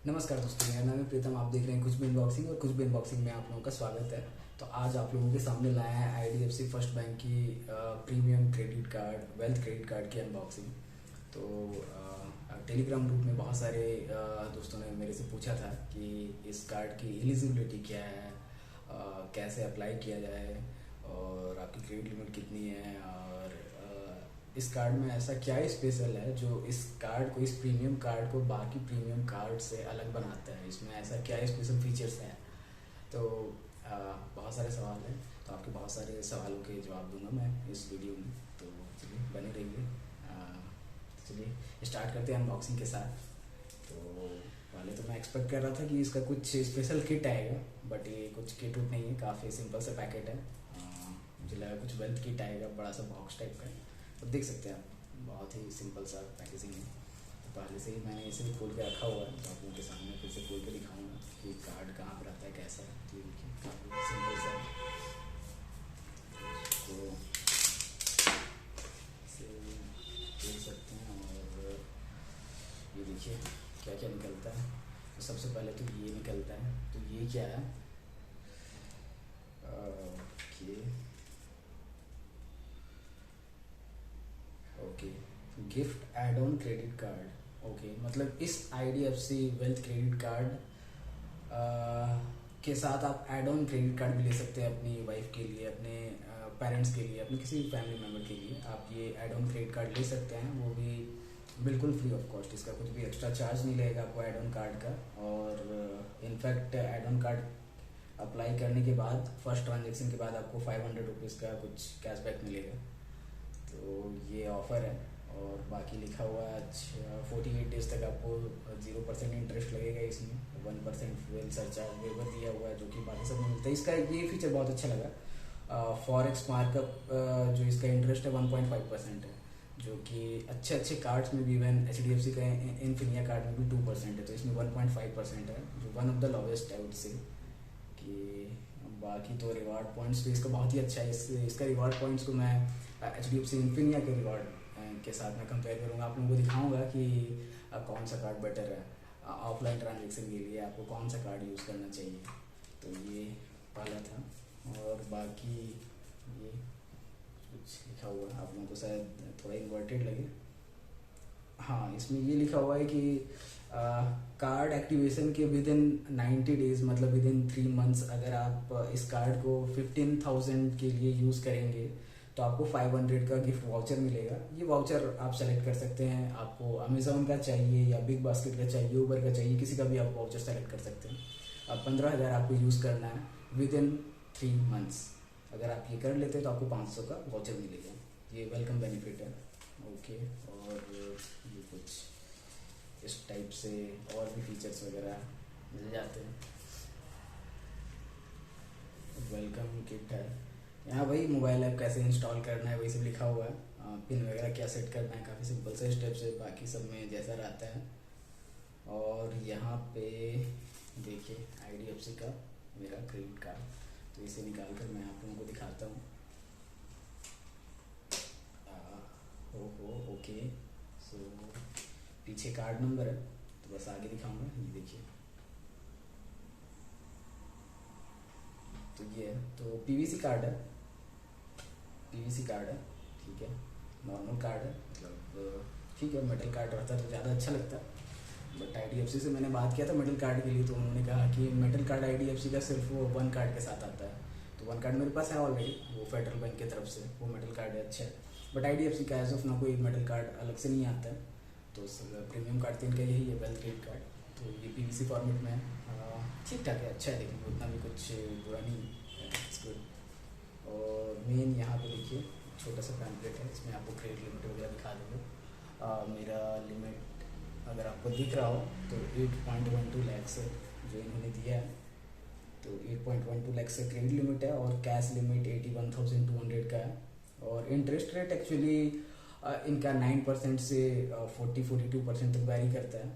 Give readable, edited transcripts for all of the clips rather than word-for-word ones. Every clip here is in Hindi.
नमस्कार दोस्तों, मेरा नाम है प्रीतम। आप देख रहे हैं कुछ भी अनबॉक्सिंग, और कुछ भी अनबॉक्सिंग में आप लोगों का स्वागत है। तो आज आप लोगों के सामने लाया है आईडीएफसी फर्स्ट बैंक की premium credit card, wealth credit card की अनबॉक्सिंग। तो टेलीग्राम ग्रुप में बहुत सारे दोस्तों ने मेरे से पूछा था कि इस कार्ड की एलिजिबिलिटी क्या है, कैसे अप्लाई किया जाए, और आपकी क्रेडिट लिमिट कितनी है, और इस कार्ड में ऐसा क्या स्पेशल है जो इस कार्ड को, इस प्रीमियम कार्ड को बाकी प्रीमियम कार्ड से अलग बनाता है। इसमें ऐसा क्या स्पेशल फीचर्स हैं। तो बहुत सारे सवाल हैं, तो आपके बहुत सारे सवालों के जवाब दूंगा मैं इस वीडियो में। तो चलिए बने रहिए। चलिए स्टार्ट करते हैं अनबॉक्सिंग के साथ। तो पहले तो मैं एक्सपेक्ट कर रहा था कि इसका कुछ स्पेशल किट आएगा, बट ये कुछ किट उट नहीं है, काफ़ी सिंपल सा पैकेट है। मुझे लगा कुछ वेल्थ किट आएगा, बड़ा सा बॉक्स टाइप का। तो देख सकते हैं आप, बहुत ही सिंपल सा पैकेजिंग है। तो पहले से ही मैंने इसे खोल के रखा हुआ है, तो आप लोगों के सामने फिर से खोल के दिखाऊंगा कि कार्ड कहाँ पर आता है, कैसा है। तो देखिए काफ़ी सिंपल सा है। तो इसे देख सकते हैं, और ये देखिए क्या क्या निकलता है। तो सबसे पहले तो ये निकलता है। तो ये क्या है? Okay okay, gift add on credit card. Okay, मतलब इस आईडीएफसी वेल्थ क्रेडिट कार्ड के साथ आप एड ऑन क्रेडिट कार्ड भी ले सकते हैं अपनी वाइफ के लिए, अपने पेरेंट्स के लिए, अपने किसी फैमिली मेम्बर के लिए। आप ये एड ऑन क्रेडिट कार्ड ले सकते हैं, वो भी बिल्कुल फ्री ऑफ कॉस्ट। इसका कुछ भी एक्स्ट्रा चार्ज नहीं लगेगा आपको एड ऑन कार्ड का। और in fact add on card apply करने के बाद, फर्स्ट ट्रांजेक्शन के बाद आपको 500 रुपीज़ का कुछ कैशबैक मिलेगा। तो ये ऑफ़र है। और बाकी लिखा हुआ है 48 डेज तक आपको 0% इंटरेस्ट लगेगा। इसमें 1% फ्यूल सरचार्ज वेवर दिया हुआ है, जो कि बाकी सब में मिलता है। इसका ये फीचर बहुत अच्छा लगा। फॉरेक्स मार्कअप जो इसका इंटरेस्ट है 1.5% है, जो कि अच्छे कार्ड्स में भी, इवन HDFC का इन्फिनिया कार्ड में भी 2% है। तो इसमें 1.5% है, जो वन ऑफ द लोवेस्ट है उससे। कि बाकी तो रिवार्ड पॉइंट्स भी इसका बहुत ही अच्छा है। इसका रिवार्ड पॉइंट्स को मैं HDFC इन्फिनिया के रिवार्ड के साथ मैं कंपेयर करूँगा। आप लोगों को दिखाऊंगा कि कौन सा कार्ड बेटर है ऑफलाइन ट्रांजेक्शन के लिए, आपको कौन सा कार्ड यूज़ करना चाहिए। तो ये पहला था। और बाकी ये कुछ लिखा हुआ है, आप लोगों को शायद थोड़ा इन्वर्टेड लगे। हाँ, इसमें ये लिखा हुआ है कि कार्ड एक्टिवेशन के विद इन 90 डेज, मतलब विद इन 3 मंथ्स, अगर आप इस कार्ड को 15,000 के लिए यूज़ करेंगे तो आपको 500 का गिफ्ट वाउचर मिलेगा। ये वाउचर आप सेलेक्ट कर सकते हैं, आपको अमेज़ॉन का चाहिए या बिग बास्केट का चाहिए, ऊबर का चाहिए, किसी का भी आप वाउचर सेलेक्ट कर सकते हैं। अब 15,000 आपको यूज़ करना है विद इन 3 मंथ्स। अगर आप ये कर लेते हैं तो आपको 500 का वाउचर मिलेगा। ये वेलकम बेनिफिट है। ओके, और ये कुछ इस टाइप से और भी फीचर्स वगैरह मिल जाते हैं। वेलकम किट है यहाँ। वही मोबाइल ऐप कैसे इंस्टॉल करना है वही सब लिखा हुआ है। पिन वगैरह क्या सेट करना है, काफ़ी सिंपल से स्टेप्स है, बाकी सब में जैसा रहता है। और यहाँ पे देखिए IDFC का मेरा क्रेडिट कार्ड। तो इसे निकाल कर मैं आप लोगों को दिखाता हूँ। ओके, सो पीछे कार्ड नंबर है, तो बस आगे दिखाऊंगा। ये देखिए, तो ये है। तो PVC कार्ड है, ठीक है। नॉर्मल कार्ड है, मतलब ठीक है। मेटल कार्ड रहता तो ज़्यादा अच्छा लगता। बट IDFC से मैंने बात किया था मेटल कार्ड के लिए, तो उन्होंने कहा कि मेटल कार्ड IDFC का सिर्फ वो वन कार्ड के साथ आता है। तो वन कार्ड मेरे पास है ऑलरेडी, वो फेडरल बैंक की तरफ से वो मेटल कार्ड है, अच्छा है। बट IDFC का एज ऑफ ना कोई मेटल कार्ड अलग से नहीं आता है। तो प्रीमियम कार्ड तो इनका यही है, वेल्थ क्रेडिट कार्ड। तो ये PVC फॉर्मेट में है, ठीक ठाक है, अच्छा है, देखिए उतना भी कुछ बुरा नहीं है, इट्स गुड। और मेन यहाँ पे देखिए छोटा सा पैम्पलेट है, इसमें आपको क्रेडिट लिमिट वगैरह दिखा देंगे। मेरा लिमिट अगर आपको दिख रहा हो तो 8.12 लाख से जो इन्होंने दिया है, तो 8.12 लाख से क्रेडिट लिमिट है, और कैश लिमिट 81,200 का है। और इंटरेस्ट रेट एक्चुअली इनका 9% से 42% तक वैरी करता है।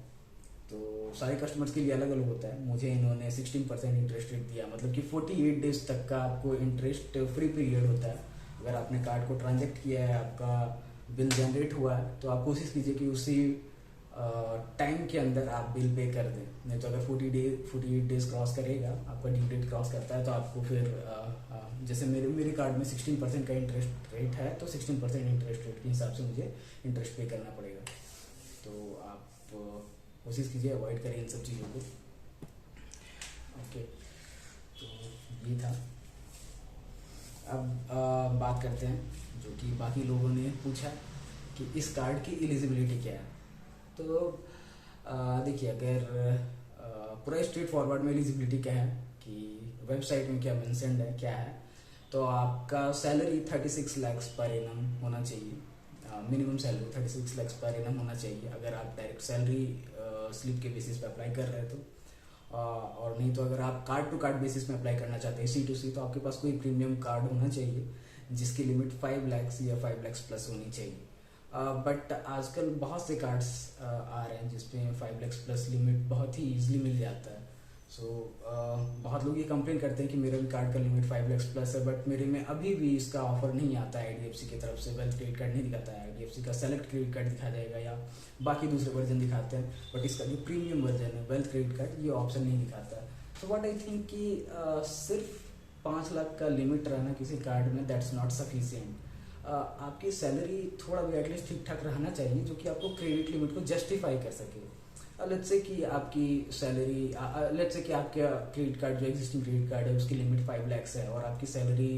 तो सारे कस्टमर्स के लिए अलग अलग होता है। मुझे इन्होंने 16% इंटरेस्ट रेट दिया, मतलब कि 48 डेज तक का आपको इंटरेस्ट फ्री पीरियड होता है। अगर आपने कार्ड को ट्रांजेक्ट किया है, आपका बिल जनरेट हुआ है, तो आप कोशिश कीजिए कि उसी टाइम के अंदर आप बिल पे कर दें। नहीं तो अगर 48 डेज क्रॉस करेगा, आपका ड्यू डेट क्रॉस करता है, तो आपको फिर जैसे मेरे कार्ड में 16% का इंटरेस्ट रेट है, तो 16% इंटरेस्ट रेट के हिसाब से मुझे इंटरेस्ट पे करना पड़ेगा। तो आप कोशिश कीजिए अवॉइड करें इन सब चीज़ों को। ओके, तो ये था। अब बात करते हैं जो कि बाकी लोगों ने पूछा कि इस कार्ड की एलिजिबिलिटी क्या है। तो देखिए, अगर पूरा स्ट्रेट फॉरवर्ड में एलिजिबिलिटी क्या है कि वेबसाइट में क्या मेंशन्ड है क्या है, तो आपका सैलरी 36 लाख पर एनम होना चाहिए। Minimum salary 36 lakh per annum होना चाहिए अगर आप डायरेक्ट सैलरी स्लिप के बेसिस पे अप्लाई कर रहे हैं तो। और नहीं तो अगर आप कार्ड टू कार्ड बेसिस में अप्लाई करना चाहते हैं C2C, तो आपके पास कोई प्रीमियम कार्ड होना चाहिए जिसकी लिमिट 5 लाख या 5 लाख प्लस होनी चाहिए। बट आजकल बहुत से कार्ड्स आ रहे हैं जिसमें 5 लाख प्लस लिमिट बहुत ही ईजिली मिल जाता है। सो बहुत लोग ये कंप्लेन करते हैं कि मेरा भी कार्ड का लिमिट 5 लाख प्लस है, बट मेरे में अभी भी इसका ऑफर नहीं आता है। IDFC की तरफ से वेल्थ क्रेडिट कार्ड नहीं दिखाता है, IDFC का सेलेक्ट क्रेडिट कार्ड दिखा जाएगा या बाकी दूसरे वर्जन दिखाते हैं, बट इसका जो प्रीमियम वर्जन है वेल्थ क्रेडिट कार्ड, ये ऑप्शन नहीं दिखाता है। सो व्हाट आई थिंक कि सिर्फ 5 लाख का लिमिट रहना किसी कार्ड में, दैट्स नॉट सफिशिएंट। आपकी सैलरी थोड़ा भी एटलीस्ट ठीक ठाक रहना चाहिए जो कि आपको क्रेडिट लिमिट को जस्टिफाई कर सके। लेट्स से कि आपकी सैलरी, लेट्स से कि आपका क्रेडिट कार्ड जो एग्जिस्टिंग क्रेडिट कार्ड है उसकी लिमिट 5 लाख है और आपकी सैलरी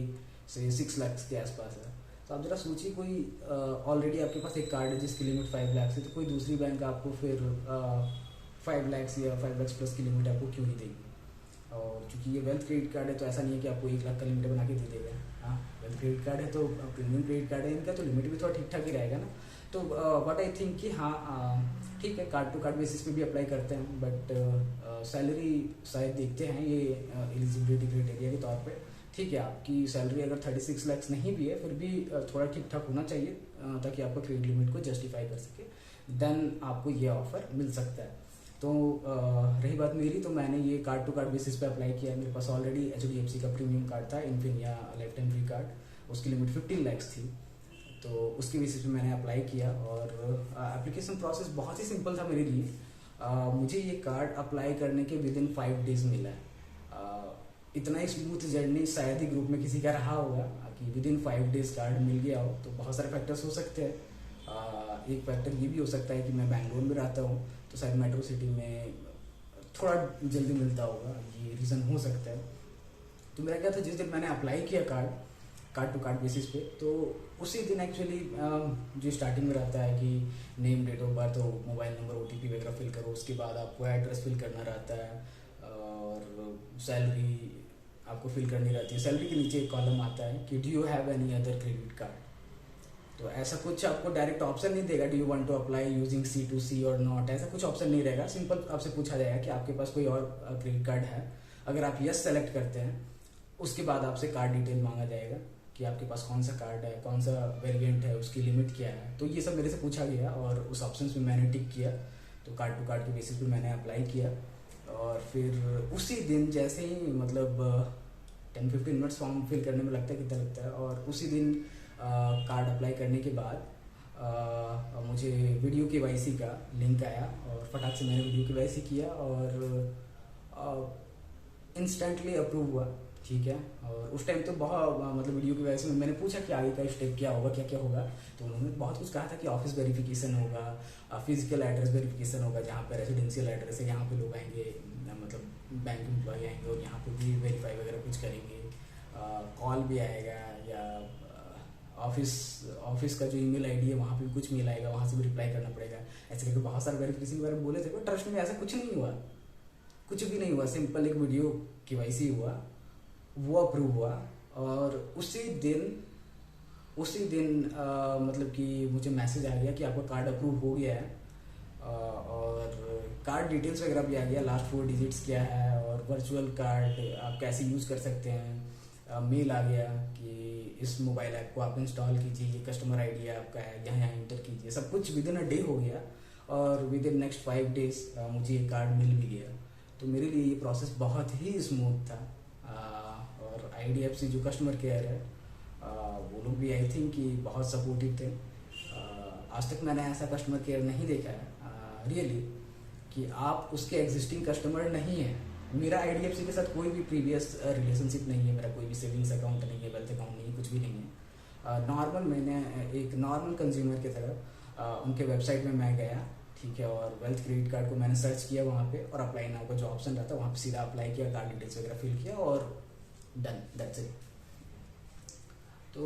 से 6 लाख के आसपास है, तो आप जरा सोचिए, कोई ऑलरेडी आपके पास एक कार्ड है जिसकी लिमिट 5 लाख है, तो कोई दूसरी बैंक आपको फिर 5 लाख या 5 लाख प्लस की लिमिट आपको क्यों नहीं देगी। और चूंकि ये वेल्थ क्रेडिट कार्ड है तो ऐसा नहीं है कि आपको 1 लाख का लिमिट बना के दे देगा। हाँ, वेल्थ क्रेडिट कार्ड है तो प्रीमियम क्रेडिट कार्ड है इनका, तो लिमिट भी थोड़ा ठीक ठाक ही रहेगा ना। तो व्हाट आई थिंक कि हाँ, ठीक है, कार्ड टू कार्ड बेसिस पे भी अप्लाई करते हैं, बट सैलरी शायद देखते हैं ये एलिजिबिलिटी क्राइटेरिया के तौर पे। ठीक है, आपकी सैलरी अगर 36 लाख नहीं भी है फिर भी थोड़ा ठीक ठाक होना चाहिए ताकि आपका क्रेडिट लिमिट को जस्टिफाई कर सके, देन आपको ये ऑफर मिल सकता है। तो रही बात मेरी, तो मैंने ये कार्ड टू कार्ड बेसिस पे अप्लाई किया। मेरे पास ऑलरेडी HDFC का प्रीमियम कार्ड था, Infinia life time free card, उसकी लिमिट 15 लाख थी, तो उसकी बेसिस पे मैंने अप्लाई किया। और एप्लीकेशन प्रोसेस बहुत ही सिंपल था मेरे लिए। मुझे ये कार्ड अप्लाई करने के विद इन 5 डेज मिला है। इतना ही स्मूथ जर्नी शायद ही ग्रुप में किसी का रहा होगा कि विद इन 5 डेज कार्ड मिल गया हो। तो बहुत सारे फैक्टर्स हो सकते हैं। एक फैक्टर ये भी हो सकता है कि मैं बैंगलोर में रहता हूँ, तो शायद मेट्रो सिटी में थोड़ा जल्दी मिलता होगा, ये रीज़न हो सकता है। तो मेरा क्या था, जिस दिन मैंने अप्लाई किया कार्ड टू कार्ड बेसिस पे, तो उसी दिन एक्चुअली जो स्टार्टिंग में रहता है कि name, date of birth, mobile number, OTP वगैरह फिल करो, उसके बाद आपको एड्रेस फिल करना रहता है और सैलरी आपको फिल करनी रहती है। सैलरी के नीचे एक कॉलम आता है कि do you have any other credit card. तो ऐसा कुछ आपको डायरेक्ट ऑप्शन नहीं देगा, do you want to apply using C2C और नॉट, ऐसा कुछ ऑप्शन नहीं रहेगा। सिंपल आपसे पूछा जाएगा कि आपके पास कोई और क्रेडिट कार्ड है। अगर आप यस सेलेक्ट करते हैं, उसके बाद आपसे कार्ड डिटेल मांगा जाएगा कि आपके पास कौन सा कार्ड है, कौन सा वेरिएंट है, उसकी लिमिट क्या है। तो ये सब मेरे से पूछा गया और उस ऑप्शन में मैंने टिक किया। तो कार्ड टू कार्ड के बेसिस पे मैंने अप्लाई किया और फिर उसी दिन जैसे ही, मतलब 10-15 मिनट्स फॉर्म फिल करने में लगता है, कितना लगता है, और उसी दिन कार्ड अप्लाई करने के बाद मुझे वीडियो KYC का लिंक आया और फटाक से मैंने वीडियो KYC किया और इंस्टेंटली अप्रूव हुआ। ठीक है, और उस टाइम तो बहुत, मतलब वीडियो KYC में मैंने पूछा कि आगे का स्टेप क्या होगा, क्या क्या होगा, तो उन्होंने बहुत कुछ कहा था कि ऑफिस वेरिफिकेशन होगा, फिजिकल एड्रेस वेरिफिकेशन होगा, जहाँ पे रेजिडेंशियल एड्रेस है यहाँ पे लोग आएंगे, मतलब बैंक एम्प्लॉय आएंगे और यहाँ पे भी वेरीफाई वगैरह कुछ करेंगे, कॉल भी आएगा या ऑफिस का जो ईमेल ID है वहाँ पे भी कुछ मेल आएगा, वहाँ से भी रिप्लाई करना पड़ेगा। ऐसे करके बहुत सारे वेरिफिकेशन के बारे में बोले थे, पर ट्रस्ट में ऐसा कुछ नहीं हुआ, कुछ भी नहीं हुआ। सिंपल एक वीडियो KYC हुआ, वो अप्रूव हुआ और उसी दिन मतलब कि मुझे मैसेज आ गया कि आपका कार्ड अप्रूव हो गया है और कार्ड डिटेल्स वगैरह भी आ गया, लास्ट 4 डिजिट्स क्या है और वर्चुअल कार्ड आप कैसे यूज़ कर सकते हैं। मेल आ गया कि इस मोबाइल ऐप को आप इंस्टॉल कीजिए, ये कस्टमर ID आपका है, यहाँ इंटर कीजिए। सब कुछ विद इन अ डे हो गया और विद इन नेक्स्ट 5 डेज मुझे ये कार्ड मिल भी गया। तो मेरे लिए ये प्रोसेस बहुत ही स्मूथ था। और IDFC जो कस्टमर केयर है वो लोग भी आई थिंक कि बहुत सपोर्टिव थे। आज तक मैंने ऐसा कस्टमर केयर नहीं देखा है रियली कि आप उसके एग्जिस्टिंग कस्टमर नहीं है। मेरा आईडीएफसी के साथ कोई भी प्रीवियस रिलेशनशिप नहीं है, मेरा कोई भी सेविंग्स अकाउंट नहीं है, वेल्थ अकाउंट नहीं है, कुछ भी नहीं है। नॉर्मल मैंने एक नॉर्मल कंज्यूमर की तरह उनके वेबसाइट में मैं गया, ठीक है, और वेल्थ क्रेडिट कार्ड को मैंने सर्च किया वहाँ पे, और अप्लाई नाउ का जो ऑप्शन रहता है वहाँ पे सीधा अप्लाई किया, कार्ड डिटेल्स वगैरह फिल किया और डन, दैट्स इट। तो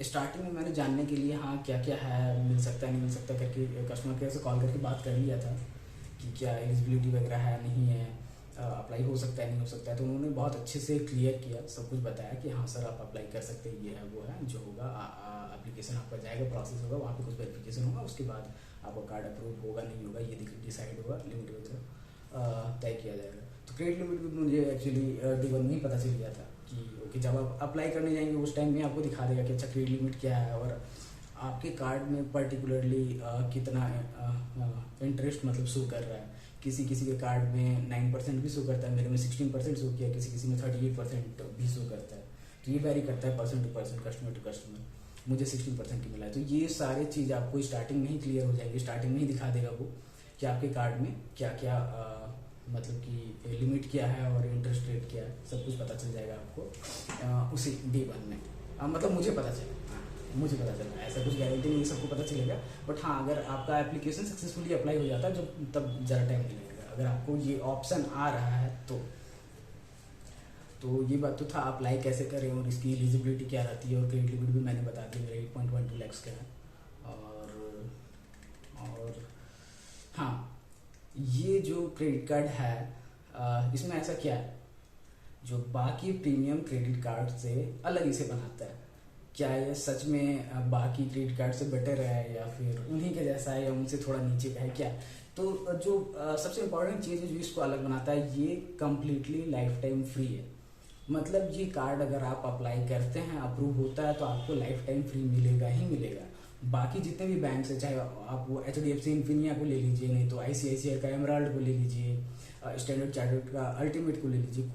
स्टार्टिंग में मैंने जानने के लिए हाँ क्या क्या है, मिल सकता है नहीं मिल सकता करके कस्टमर केयर से कॉल करके बात कर लिया था कि क्या एलिजिबिलिटी वगैरह है नहीं है, अप्लाई हो सकता है नहीं हो सकता है। तो उन्होंने बहुत अच्छे से क्लियर किया, सब कुछ बताया कि हाँ सर आप अप्लाई कर सकते हैं, ये है वो है, जो होगा एप्लीकेशन आपका जाएगा, प्रोसेस होगा, वहाँ पे कुछ वेरिफिकेशन होगा, उसके बाद आपका कार्ड अप्रूव होगा नहीं होगा ये डिसाइड होगा, लिमिट वगैरह तय किया जाएगा। तो क्रेडिट लिमिट भी मुझे एक्चुअली डे वन में ही पता चल गया था कि ओके, जब आप अप्लाई करने जाएंगे उस टाइम में आपको दिखा देगा कि अच्छा क्रेडिट लिमिट क्या है, और आपके कार्ड में पर्टिकुलरली कितना इंटरेस्ट मतलब शो कर रहा है। किसी किसी के कार्ड में 9% भी शो करता है, मेरे में 16% शो किया, किसी किसी में 38% भी शो करता है। तो ये वेरी करता है person to person, customer to customer. मुझे 16% की मिला है। तो ये सारे चीज़ आपको स्टार्टिंग में ही क्लियर हो जाएगी, स्टार्टिंग में ही दिखा देगा वो कि आपके कार्ड में क्या क्या मतलब कि लिमिट क्या है और इंटरेस्ट रेट क्या है, सब कुछ पता चल जाएगा आपको उसी डे वन में। मतलब मुझे पता चला, मुझे पता चला, ऐसा कुछ गारंटी नहीं सबको पता चलेगा, बट हाँ अगर आपका एप्लीकेशन सक्सेसफुली अप्लाई हो जाता है जो तब ज़रा टाइम नहीं लगेगा, अगर आपको ये ऑप्शन आ रहा है तो ये बात तो था अप्लाई कैसे करें और इसकी एलिजिबिलिटी क्या रहती है, और क्रेडिट लिमिट भी मैंने बता दी, मेरा 8.12 लाख का है। और हाँ, ये जो क्रेडिट कार्ड है इसमें ऐसा क्या है जो बाकी प्रीमियम क्रेडिट कार्ड से अलग इसे बनाता है? क्या ये सच में बाकी क्रेडिट कार्ड से बेटर है, या फिर उन्हीं के जैसा है, या उनसे थोड़ा नीचे का है क्या? तो जो सबसे इम्पोर्टेंट चीज़ है जो इसको अलग बनाता है, ये कम्प्लीटली लाइफ टाइम फ्री है। मतलब ये कार्ड अगर आप अप्लाई करते हैं, अप्रूव होता है, तो आपको लाइफ टाइम फ्री मिलेगा ही मिलेगा। बाकी जितने भी बैंक है, चाहे आप वो HDFC इन्फिनिया को ले लीजिए, नहीं तो ICICI का एमराल्ड को ले लीजिए, स्टैंडर्ड चार्टर्ड का अल्टीमेट को ले लीजिए,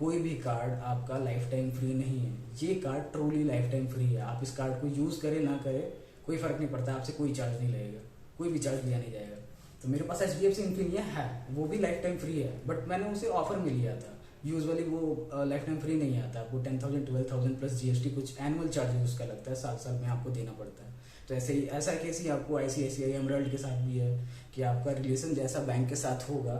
कोई भी कार्ड आपका लाइफ टाइम फ्री नहीं है। ये card truly life time free है। आप इस कार्ड को यूज़ करें ना करें कोई फ़र्क नहीं पड़ता, आपसे कोई चार्ज नहीं लगेगा, कोई भी चार्ज लिया नहीं जाएगा। तो मेरे पास HDFC इन्फिनिया है, वो भी लाइफ टाइम फ्री है, बट मैंने उसे ऑफर में लिया था। यूजुअली वो लाइफ टाइम फ्री नहीं आता, आपको 10,000 12,000 प्लस GST कुछ एनुअल चार्जेस उसका लगता है, साल में आपको देना पड़ता है। तो ऐसा केस ही आपको ICICI एमराल्ड के साथ भी है कि आपका रिलेशन जैसा बैंक के साथ होगा,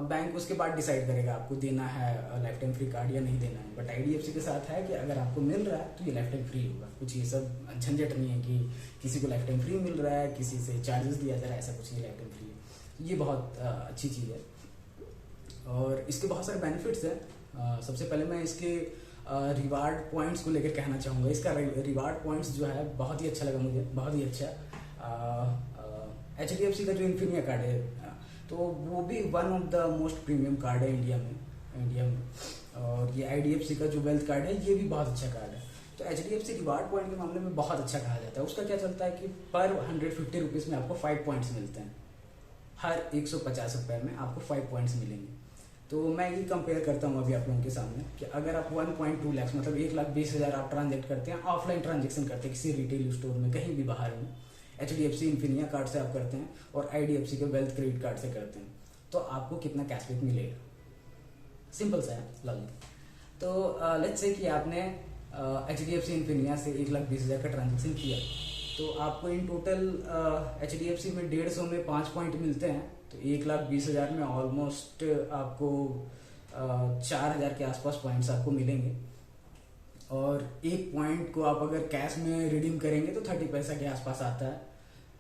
बैंक उसके बाद डिसाइड करेगा आपको देना है लाइफ टाइम फ्री कार्ड या नहीं देना है। बट IDFC के साथ है कि अगर आपको मिल रहा है तो ये लाइफ टाइम फ्री होगा। कुछ ये सब झंझट नहीं है कि किसी को लाइफ टाइम फ्री मिल रहा है, किसी से चार्जेस दिया जा रहा है, ऐसा कुछ नहीं, लाइफ टाइम फ्री है। ये बहुत अच्छी चीज़ है और इसके बहुत सारे बेनिफिट्स हैं। सबसे पहले मैं इसके रिवार्ड पॉइंट्स को लेकर कहना चाहूँगा। इसका रिवार्ड पॉइंट्स जो है बहुत ही अच्छा लगा मुझे, बहुत ही अच्छा। HDFC का जो इन्फिनिया कार्ड है तो वो भी one of the most premium card है इंडिया में। और ये IDFC का जो वेल्थ कार्ड है ये भी बहुत अच्छा कार्ड है। तो HDFC रिवार्ड पॉइंट के मामले में बहुत अच्छा कहा जाता है। उसका क्या चलता है कि पर 150 रुपीज़ में आपको 5 पॉइंट्स मिलते हैं। हर 150 रुपये में आपको 5 पॉइंट्स मिलेंगे। तो मैं ये कंपेयर करता हूँ अभी आप लोगों के सामने कि अगर आप 1.2 लाख मतलब 1,20,000 आप ट्रांजेक्ट करते हैं, ऑफलाइन ट्रांजेक्शन करते हैं किसी रिटेल स्टोर में, कहीं भी बाहर में, HDFC इन्फिनिया कार्ड से आप करते हैं और IDFC के वेल्थ क्रेडिट कार्ड से करते हैं, तो आपको कितना कैशबैक मिलेगा? सिंपल सा है लॉजिक। तो लेट्स से कि आपने HDFC इन्फिनिया से 1,20,000 का ट्रांजेक्शन किया, तो आपको इन टोटल HDFC में 150 में 5 पॉइंट मिलते हैं। तो 1,20,000 में ऑलमोस्ट आपको 4,000 के आसपास पॉइंट्स आपको मिलेंगे। और एक पॉइंट को आप अगर कैश में रिडीम करेंगे तो 30 पैसा के आसपास आता है।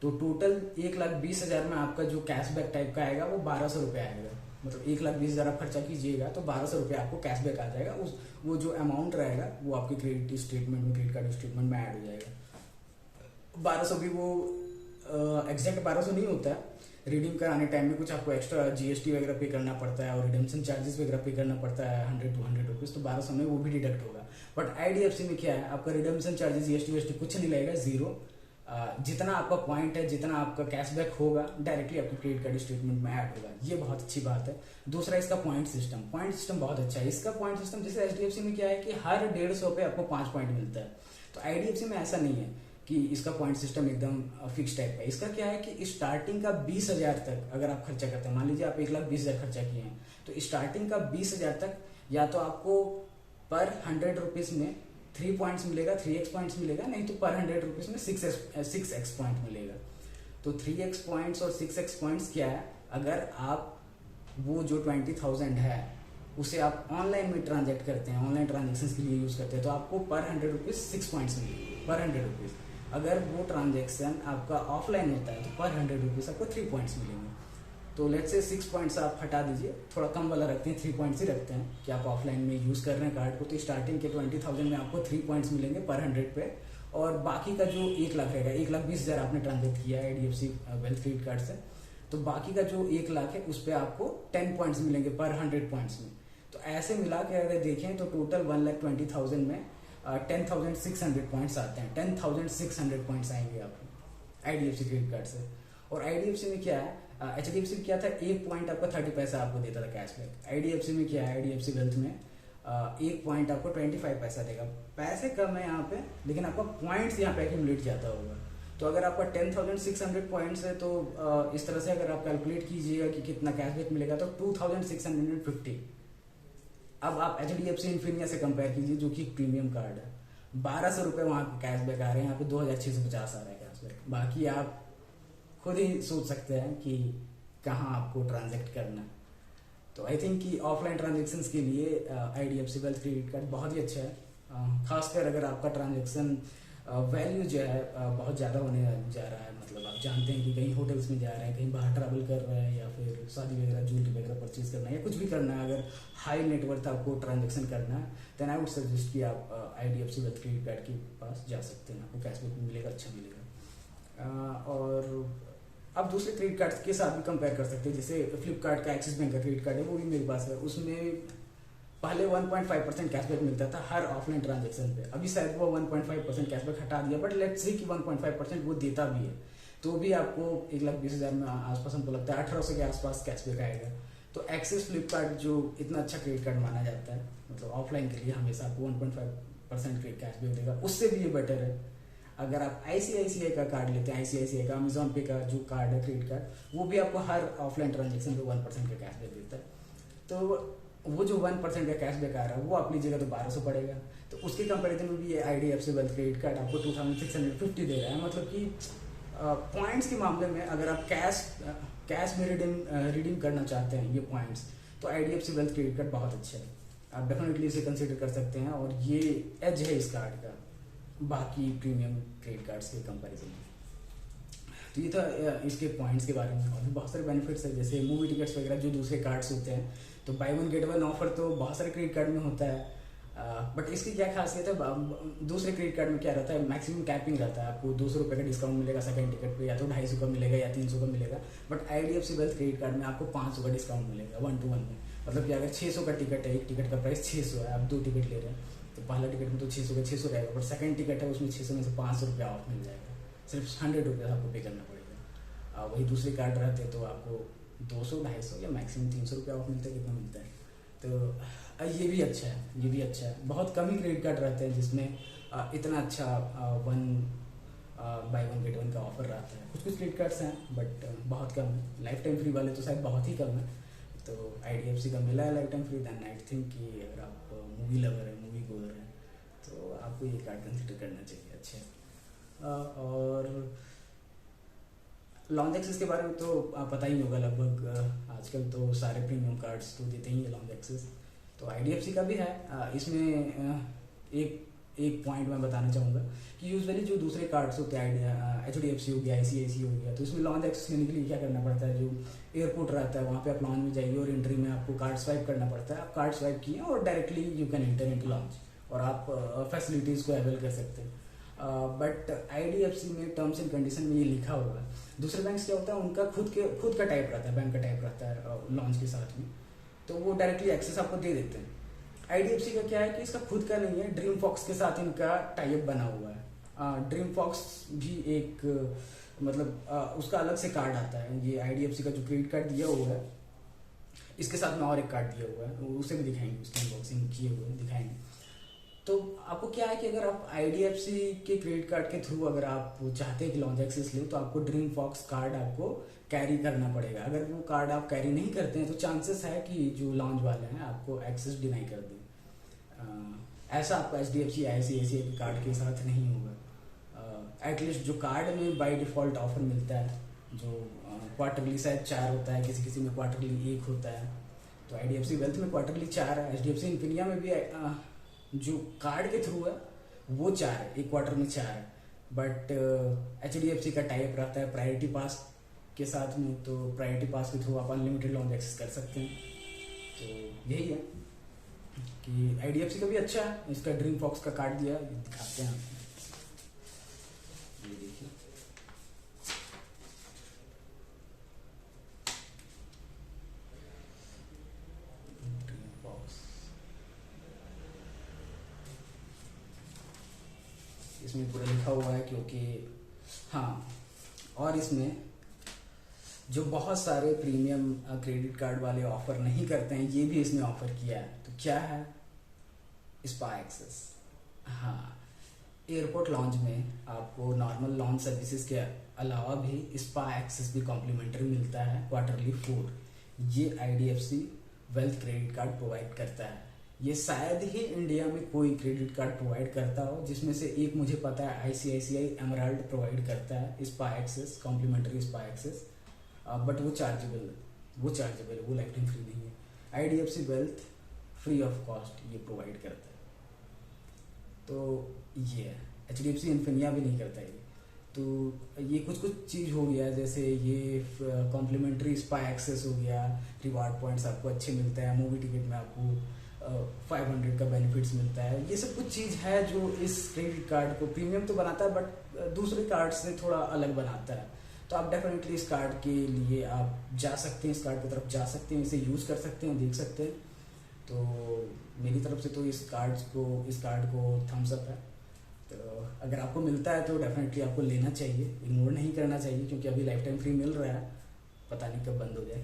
तो टोटल 1,20,000 में आपका जो कैशबैक टाइप का आएगा वो 1,200 रुपये आएगा। मतलब 1,20,000 आप खर्चा कीजिएगा तो 1,200 रुपये आपको कैशबैक आ जाएगा। वो जो अमाउंट रहेगा वो आपके क्रेडिट स्टेटमेंट में, क्रेडिट कार्ड स्टेटमेंट में ऐड हो जाएगा। 1,200 भी वो एग्जैक्ट 1,200 नहीं होता है। रिडीम कराने टाइम में कुछ आपको एक्स्ट्रा GST वगैरह पे करना पड़ता है और रिडेम्पशन चार्जेस वगैरह पे करना पड़ता है 100 to 100 रुपीज़, तो 1,200 में वो भी डिडक्ट होगा। बट IDFC में क्या है, आपका रिडेम्पशन चार्जेस GST कुछ नहीं लगेगा, जीरो। जितना आपका पॉइंट है, जितना आपका कैशबैक होगा डायरेक्टली आपके क्रेडिट कार्ड स्टेटमेंट में ऐड होगा। ये बहुत अच्छी बात है। दूसरा इसका पॉइंट सिस्टम बहुत अच्छा है। इसका पॉइंट सिस्टम जैसे HDFC में क्या है कि हर 150 पे आपको 5 पॉइंट मिलता है, तो IDFC में ऐसा नहीं है कि इसका पॉइंट सिस्टम एकदम फिक्स टाइप का है। इसका क्या है कि स्टार्टिंग का 20,000 तक अगर आप खर्चा करते हैं, मान लीजिए आप 1,20,000 खर्चा किए हैं, तो स्टार्टिंग का 20,000 तक या तो आपको पर 100 रुपीज में 3 पॉइंट्स मिलेगा, 3x पॉइंट्स मिलेगा, नहीं तो पर 100 रुपीज में 6x पॉइंट मिलेगा। तो 3x पॉइंट्स और 6x पॉइंट्स क्या है, अगर आप वो जो 20,000 है उसे आप ऑनलाइन में ट्रांजेक्ट करते हैं, ऑनलाइन ट्रांजेक्शन के लिए यूज करते हैं, तो आपको पर 100 रुपीज 6 पॉइंट्स मिलेंगे पर 100 रुपीज। अगर वो ट्रांजेक्शन आपका ऑफलाइन होता है तो पर 100 रुपीज आपको 3 पॉइंट्स मिलेंगे। तो लेट्स से 6 पॉइंट्स आप हटा दीजिए, थोड़ा कम वाला रखते हैं, 3 पॉइंट्स ही रखते हैं कि आप ऑफलाइन में यूज कर रहे हैं कार्ड को, तो स्टार्टिंग के 20,000 में आपको 3 पॉइंट्स मिलेंगे पर 100 पे। और बाकी का जो 1 लाख रहेगा, 1,20,000 आपने ट्रांजेक्ट किया है IDFC वेल्थ क्रेडिट कार्ड से, तो बाकी का जो 1 लाख है उस पर आपको 10 पॉइंट्स मिलेंगे पर 100 पॉइंट्स में। तो ऐसे मिला के अगर देखें तो टोटल 1,20,000 में 10,600 पॉइंट्स आते हैं, 10,600 पॉइंट्स आएंगे आपको IDFC क्रेडिट कार्ड से। और IDFC में क्या है, HDFC में क्या था, 1 पॉइंट आपका 30 पैसा आपको देता था कैशबैक। IDFC में क्या है, IDFC वेल्थ में 1 पॉइंट आपको 25 पैसा देगा। पैसे कम है यहाँ पे, लेकिन आपका पॉइंट्स यहाँ पे एक्यूमुलेट जाता होगा। तो अगर आपका 10,600 पॉइंट्स है तो इस तरह से अगर आप कैलकुलेट कीजिएगा कि कितना कैशबैक मिलेगा, तो 2,650। अब आप HDFC इन्फिनिया से कंपेयर कीजिए जो कि प्रीमियम कार्ड है, 1,200 रुपये वहाँ पे कैशबैक आ रहे हैं, यहाँ पे 2,650 आ रहा है कैशबैक। बाकी आप खुद ही सोच सकते हैं कि कहाँ आपको ट्रांजेक्ट करना है। तो आई थिंक कि ऑफलाइन ट्रांजेक्शन्स के लिए IDFC वेल्थ क्रेडिट कार्ड बहुत ही अच्छा है, खासकर अगर आपका ट्रांजेक्शन वैल्यू जो है बहुत ज़्यादा होने जा रहा है, मतलब आप जानते हैं कि कहीं होटल्स में जा रहे हैं, कहीं बाहर ट्रैवल कर रहे हैं, या फिर शादी वगैरह ज्वेलरी वगैरह परचेज करना है या कुछ भी करना है, अगर हाई नेटवर्थ आपको ट्रांजेक्शन करना है, देन आई वुड सजेस्ट कि आप IDFC वेल्थ क्रेडिट कार्ड के पास जा सकते हैं, आपको कैशबैक मिलेगा, अच्छा मिलेगा। और आप दूसरे क्रेडिट कार्ड के साथ भी कंपेयर कर सकते हैं, जैसे फ्लिपकार्ट का एक्सिस बैंक का क्रेडिट कार्ड है, वो भी मेरे पास है। उसमें पहले 1.5% कैशबैक मिलता था हर ऑफलाइन ट्रांजेक्शन पे, अभी शायद वो 1.5% कैशबैक हटा दिया, बट लेट्स से कि 1.5% वो देता भी है, तो भी आपको 1,20,000 में आसपास हमको लगता है 1800 के आसपास कैशबैक आएगा। तो एक्सिस फ्लिपकार्ट जो इतना अच्छा क्रेडिट कार्ड माना जाता है, मतलब ऑफलाइन के लिए हमेशा आपको 1.5% कैशबैक देगा, उससे भी ये बेटर है। अगर आप ICICI का कार्ड लेते हैं, ICICI का अमेजोन पे का जो कार्ड है क्रेडिट कार्ड, वो भी आपको हर ऑफलाइन ट्रांजेक्शन पे 1% का कैशबैक देता है। तो वो जो 1% का कैशबैक आ रहा है वो आप लीजिएगा तो 1,200 पड़ेगा। तो उसके कंपैरिजन में भी ये IDFC वेल्थ क्रेडिट कार्ड आपको 2,650 दे रहा है। मतलब कि पॉइंट्स के मामले में अगर आप कैश में रिडीम करना चाहते हैं ये पॉइंट्स, तो IDFC वेल्थ क्रेडिट कार्ड बहुत अच्छा है, आप डेफिनेटली इसे कंसिडर कर सकते हैं। और ये एज है इस कार्ड का बाकी प्रीमियम क्रेडिट कार्ड्स के कंपैरिजन में। तो ये था इसके पॉइंट्स के बारे में। और भी बहुत सारे बेनिफिट्स है, जैसे मूवी टिकट्स वगैरह जो दूसरे कार्ड्स होते हैं, तो by one get one offer तो बहुत सारे क्रेडिट कार्ड में होता है, बट इसकी क्या खासियत है, दूसरे क्रेडिट कार्ड में क्या रहता है, मैक्सिमम कैपिंग रहता है, आपको 200 रुपये का डिस्काउंट मिलेगा सेकंड टिकट पे, या तो 250 का मिलेगा या 300 का मिलेगा। But IDFC wealth credit card में आपको 500 का डिस्काउंट मिलेगा 1-to-1 में। मतलब कि अगर 600 का टिकट है, एक टिकट का प्राइस 600 है, आप 2 टिकट ले रहे हैं, तो पहला टिकट में तो 600 का 600 रहेगा, बट सेकंड टिकट है उसमें 600 में से 500 रुपया ऑफ मिल जाएगा, सिर्फ 100 रुपये आपको पे करना पड़ेगा। वही दूसरे कार्ड रहते हैं तो आपको 200, 250 या मैक्सिमम 300 रुपया ऑफ मिलता है, कितना मिलता है। तो ये भी अच्छा है, ये भी अच्छा है। बहुत कम ही क्रेडिट कार्ड रहते हैं जिसमें इतना अच्छा 1 बाय 1 गेट 1 का ऑफर रहता है। कुछ क्रेडिट कार्ड्स हैं बट बहुत कम है, लाइफ टाइम फ्री वाले तो शायद बहुत ही कम है। तो IDFC का मिला है lifetime free, then I think कि अगर आप मूवी लवर है, मूवी गोअर है, तो आपको ये कार्ड कंसिडर करना चाहिए। अच्छा, और लॉन्ज एक्सेस के बारे में तो पता ही होगा लगभग, आजकल तो सारे प्रीमियम कार्ड्स तो देते ही है लॉन्ज एक्सेस, तो IDFC का भी है। इसमें एक पॉइंट मैं बताना चाहूँगा कि यूजुअली जो दूसरे कार्ड्स होते हैं, HDFC हो गया, ICICI हो गया, तो इसमें लॉन्ज एक्सेस लेने के लिए क्या करना पड़ता है, जो एयरपोर्ट रहता है वहाँ पे आप लॉन्ज में जाइए और एंट्री में आपको कार्ड स्वाइप करना पड़ता है। आप कार्ड स्वाइप किए और directly you can enter into lounge और आप फैसिलिटीज़ को अवेल कर सकते हैं। बट IDFC में टर्म्स एंड कंडीशन में ये लिखा हुआ है। दूसरे बैंक क्या होता है, उनका खुद का टाइप रहता है, बैंक का टाइप रहता है लॉन्च के साथ में, तो वो डायरेक्टली एक्सेस आपको दे देते हैं। IDFC का क्या है कि इसका खुद का नहीं है, ड्रीम फॉक्स के साथ इनका टाई अप बना हुआ है। ड्रीम फॉक्स भी एक मतलब उसका अलग से कार्ड आता है। ये IDFC का जो क्रेडिट कार्ड दिया हुआ है, इसके साथ में और एक कार्ड दिया हुआ है, उसे भी दिखाएंगे, उसके अनबॉक्सिंग किए हुए दिखाएंगे। तो आपको क्या है कि अगर आप आईडीएफसी के क्रेडिट कार्ड के थ्रू अगर आप चाहते हैं कि लॉन्च एक्सेस ले, तो आपको ड्रीम फॉक्स कार्ड आपको कैरी करना पड़ेगा। अगर वो कार्ड आप कैरी नहीं करते हैं तो चांसेस है कि जो लॉन्च वाले हैं आपको एक्सेस डिनाई कर दें। ऐसा आपको एचडीएफसी आईसीआईसीआई के कार्ड के साथ नहीं होगा। एटलीस्ट जो कार्ड में बाय डिफ़ॉल्ट ऑफर मिलता है, जो क्वार्टरली शायद 4 होता है, किसी किसी में क्वार्टरली 1 होता है, तो आईडीएफसी वेल्थ में क्वार्टरली 4 है, एचडीएफसी इन्फिनिया में भी जो कार्ड के थ्रू है वो 4 है, एक क्वार्टर में 4 है। बट एचडीएफसी का टाइप रहता है प्रायोरिटी पास के साथ में, तो प्रायोरिटी पास के थ्रू आप अनलिमिटेड लॉन्च एक्सेस कर सकते हैं। तो यही है कि आईडीएफसी का भी अच्छा है, इसका ड्रीम फॉक्स का कार्ड दिया है, दिखाते हैं आपको। ये देखिए, ड्रीम फॉक्स, इसमें पूरा लिखा हुआ है क्योंकि हाँ, और इसमें जो बहुत सारे प्रीमियम क्रेडिट कार्ड वाले ऑफर नहीं करते हैं, ये भी इसने ऑफर किया है। तो क्या है? Spa access. हाँ, एयरपोर्ट लॉन्च में आपको नॉर्मल लॉन्च सर्विसेज के अलावा भी स्पा एक्सेस भी कॉम्प्लीमेंट्री मिलता है क्वार्टरली 4। ये IDFC wealth credit card provide करता है। ये शायद ही इंडिया में कोई क्रेडिट कार्ड प्रोवाइड करता हो, जिसमें से एक मुझे पता है आईसीआईसीआई एमराल्ड प्रोवाइड करता है spa access, complimentary spa access, but वो चार्जेबल, वो लाइफ टाइम फ्री नहीं है। IDFC wealth free of cost ये प्रोवाइड करता है। तो ये है, एचडीएफसी इन्फिनिया भी नहीं करता ये। तो ये कुछ चीज़ हो गया, जैसे ये कॉम्प्लीमेंट्री स्पा एक्सेस हो गया, रिवार्ड पॉइंट्स आपको अच्छे मिलते हैं, मूवी टिकट में आपको 500 का बेनिफिट्स मिलता है। ये सब कुछ चीज़ है जो इस क्रेडिट कार्ड को प्रीमियम तो बनाता है, बट दूसरे कार्ड से थोड़ा अलग बनाता है। तो आप डेफिनेटली इस कार्ड के लिए आप जा सकते हैं, इस कार्ड की तरफ जा सकते हैं, इसे यूज़ कर सकते हैं, देख सकते हैं। तो मेरी तरफ से तो इस कार्ड को थम्स अप है। तो अगर आपको मिलता है तो डेफिनेटली आपको लेना चाहिए, इग्नोर नहीं करना चाहिए, क्योंकि अभी लाइफ टाइम फ्री मिल रहा है, पता नहीं कब बंद हो जाए।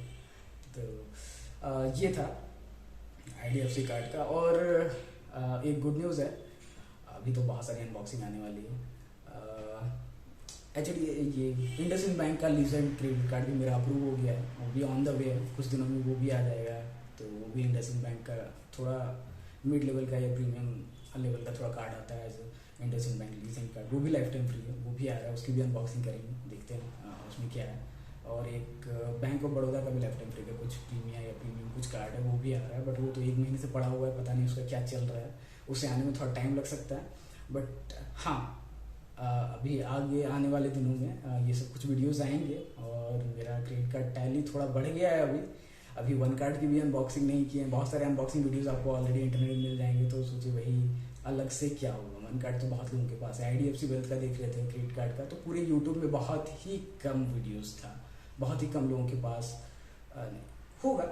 तो ये था आईडीएफसी कार्ड का। और एक गुड न्यूज़ है, अभी तो बहुत सारी अनबॉक्सिंग आने वाली है। एक्चुअली ये इंडसइंड बैंक का लीजेंड क्रेडिट कार्ड भी मेरा अप्रूव हो गया है, वो भी ऑन द वे है, कुछ दिनों में वो भी आ जाएगा। तो वो भी इंडसइंड बैंक का थोड़ा मिड लेवल का या प्रीमियम लेवल का थोड़ा कार्ड आता है, as IndusInd bank legend card, वो भी लाइफ टाइम फ्री है, वो भी आ रहा है, उसकी भी अनबॉक्सिंग करेंगे, देखते हैं उसमें क्या है। और एक बैंक ऑफ बड़ौदा का भी लाइफ टाइम फ्री का कुछ प्रीमियम कुछ कार्ड है, वो भी आ रहा है, बट वो तो 1 महीने से पड़ा हुआ है, पता नहीं उसका क्या चल रहा है, उसे आने में थोड़ा टाइम लग सकता है। बट हाँ, अभी आगे आने वाले दिनों में ये सब कुछ वीडियोस आएंगे। और मेरा क्रेडिट कार्ड टैली थोड़ा बढ़ गया है, अभी 1 कार्ड की भी अनबॉक्सिंग नहीं की है। बहुत सारे अनबॉक्सिंग वीडियोस आपको ऑलरेडी इंटरनेट में मिल जाएंगे, तो सोचिए वही अलग से क्या होगा। 1 कार्ड तो बहुत लोगों के पास है। आईडीएफसी वेल्थ का देख रहे थे क्रेडिट कार्ड का, तो पूरे यूट्यूब में बहुत ही कम वीडियोज़ था, बहुत ही कम लोगों के पास होगा।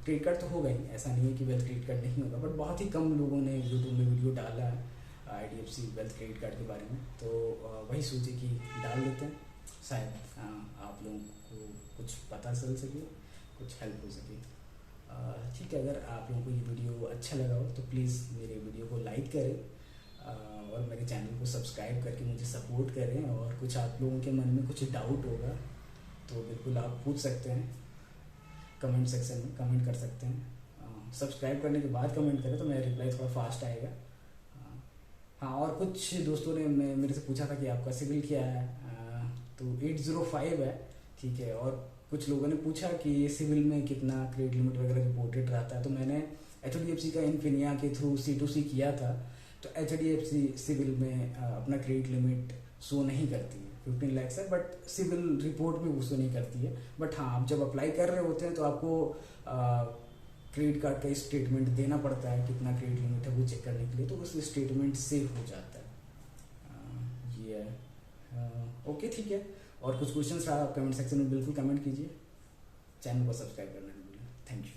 क्रेडिट कार्ड तो होगा ही, ऐसा नहीं है कि वेल्थ क्रेडिट कार्ड नहीं होगा, बट बहुत ही कम लोगों ने यूट्यूब में वीडियो डाला है आईडीएफसी वेल्थ क्रेडिट कार्ड के बारे में। तो वही सोचे कि डाल लेते हैं, शायद आप लोगों को कुछ पता चल सके, कुछ हेल्प हो सके। ठीक है, अगर आप लोगों को ये वीडियो अच्छा लगा हो तो प्लीज़ मेरे वीडियो को लाइक करें और मेरे चैनल को सब्सक्राइब करके मुझे सपोर्ट करें। और कुछ आप लोगों के मन में कुछ डाउट होगा तो बिल्कुल आप पूछ सकते हैं, कमेंट सेक्शन में कमेंट कर सकते हैं। सब्सक्राइब करने के बाद कमेंट करें तो मेरा रिप्लाई थोड़ा फास्ट आएगा। हाँ, और कुछ दोस्तों ने मेरे से पूछा था कि आपका सिविल क्या है, तो 805 है, ठीक है। और कुछ लोगों ने पूछा कि ये सिविल में कितना क्रेडिट लिमिट वगैरह रिपोर्टेड रहता है, तो मैंने एचडीएफसी का इन्फिनिया के थ्रू C2C किया था। तो एचडीएफसी सिविल में अपना क्रेडिट लिमिट शो नहीं करती है, 15 लाख है, बट सिविल रिपोर्ट में वो शो नहीं करती है। बट हाँ, आप जब अप्लाई कर रहे होते हैं तो आपको क्रेडिट कार्ड का स्टेटमेंट देना पड़ता है, कितना क्रेडिट लिमिट है वो चेक करने के लिए, तो उस स्टेटमेंट सेव हो जाता है। ये है। ओके, ठीक है। और कुछ क्वेश्चन रहा आप कमेंट सेक्शन में बिल्कुल कमेंट कीजिए, चैनल को सब्सक्राइब करना नहीं भूलें। Thank you.